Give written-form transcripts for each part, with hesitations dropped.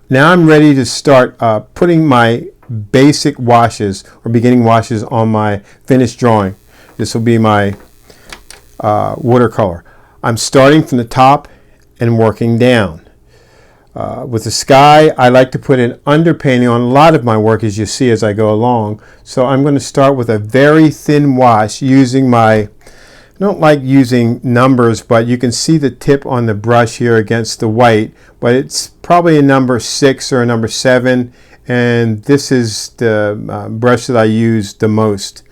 Now I'm ready to start putting my basic washes or beginning washes on my finished drawing. This will be my watercolor. I'm starting from the top and working down. With the sky, I like to put an underpainting on a lot of my work, as you see as I go along. So I'm going to start with a very thin wash using I don't like using numbers, but you can see the tip on the brush here against the white, but it's probably a number 6 or a number 7, and this is the brush that I use the most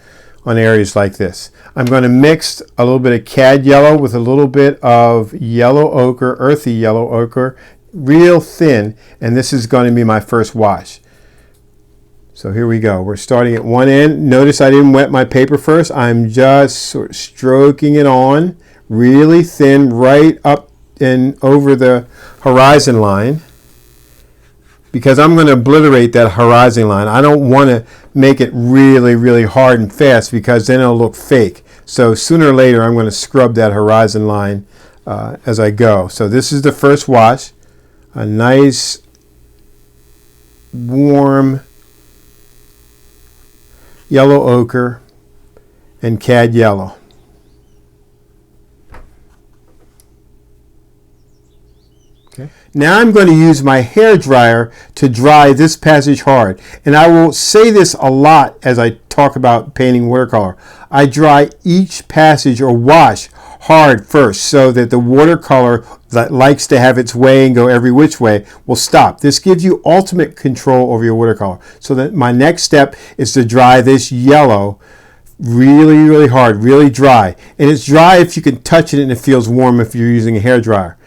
on areas like this. I'm going to mix a little bit of cad yellow with a little bit of yellow ochre, earthy yellow ochre, real thin, and this is going to be my first wash. So here we go. We're starting at one end. Notice I didn't wet my paper first. I'm just sort of stroking it on really thin right up and over the horizon line, because I'm going to obliterate that horizon line. I don't want to make it really, really hard and fast, because then it'll look fake. So sooner or later I'm going to scrub that horizon line as I go. So this is the first wash. A nice warm yellow ochre and cad yellow. Okay. Now I'm going to use my hair dryer to dry this passage hard. And I will say this a lot as I talk about painting watercolor. I dry each passage or wash hard first, so that the watercolor that likes to have its way and go every which way will stop. This gives you ultimate control over your watercolor. So that my next step is to dry this yellow really, really hard, really dry. And it's dry if you can touch it, and it feels warm if you're using a hair dryer.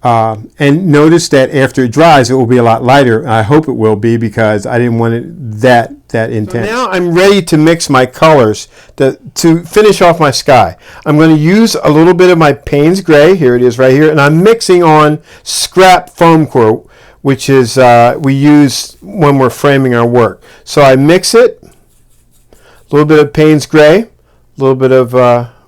And notice that after it dries, it will be a lot lighter. I hope it will be, because I didn't want it that intense. So now I'm ready to mix my colors to finish off my sky. I'm going to use a little bit of my Payne's Gray. Here it is right here. And I'm mixing on scrap foam core, which is we use when we're framing our work. So I mix it, a little bit of Payne's Gray, a little bit of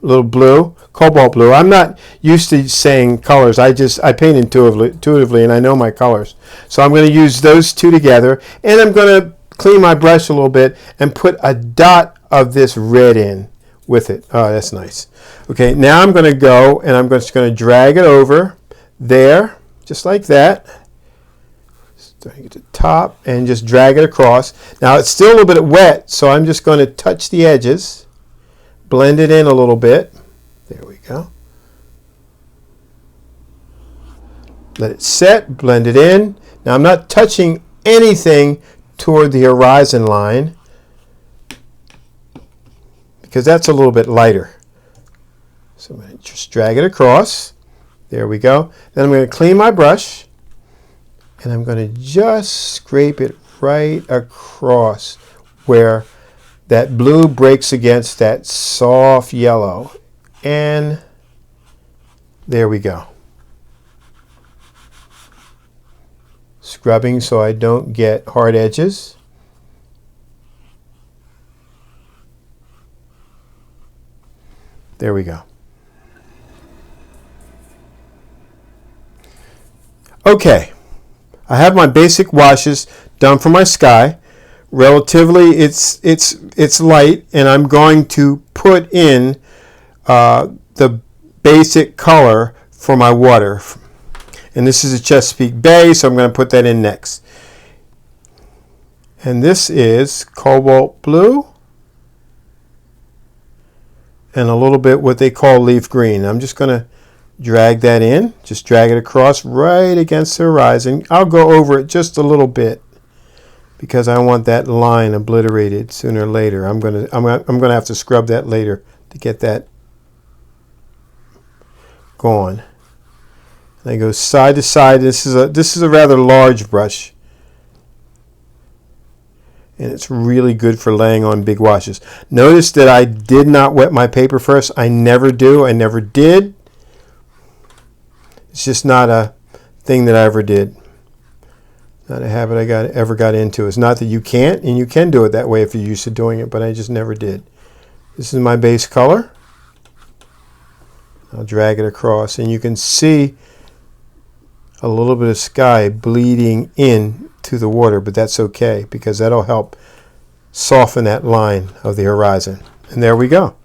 little blue, cobalt blue. I'm not used to saying colors. I paint intuitively, and I know my colors. So I'm going to use those two together, and I'm going to clean my brush a little bit and put a dot of this red in with it. Oh, that's nice. Okay, now I'm going to go, and I'm just going to drag it over there, just like that. Starting at the top, and just drag it across. Now it's still a little bit wet, so I'm just going to touch the edges, blend it in a little bit. There we go. Let it set, blend it in. Now I'm not touching anything toward the horizon line, because that's a little bit lighter. So I'm going to just drag it across. There we go. Then I'm going to clean my brush, and I'm going to just scrape it right across where that blue breaks against that soft yellow. And there we go. Scrubbing so I don't get hard edges. There we go. Okay, I have my basic washes done for my sky. Relatively, it's light, and I'm going to put in the basic color for my water. And this is a Chesapeake Bay, so I'm going to put that in next. And this is cobalt blue and a little bit what they call leaf green. I'm just going to drag that in, just drag it across right against the horizon. I'll go over it just a little bit, because I want that line obliterated sooner or later. I'm going to have to scrub that later to get that going. And I go side to side. This is a rather large brush, and it's really good for laying on big washes. Notice that I did not wet my paper first. I never do. I never did. It's just not a thing that I ever did. Not a habit I ever got into. It's not that you can't, and you can do it that way if you're used to doing it, but I just never did. This is my base color. I'll drag it across, and you can see a little bit of sky bleeding in to the water, but that's okay because that'll help soften that line of the horizon. And there we go.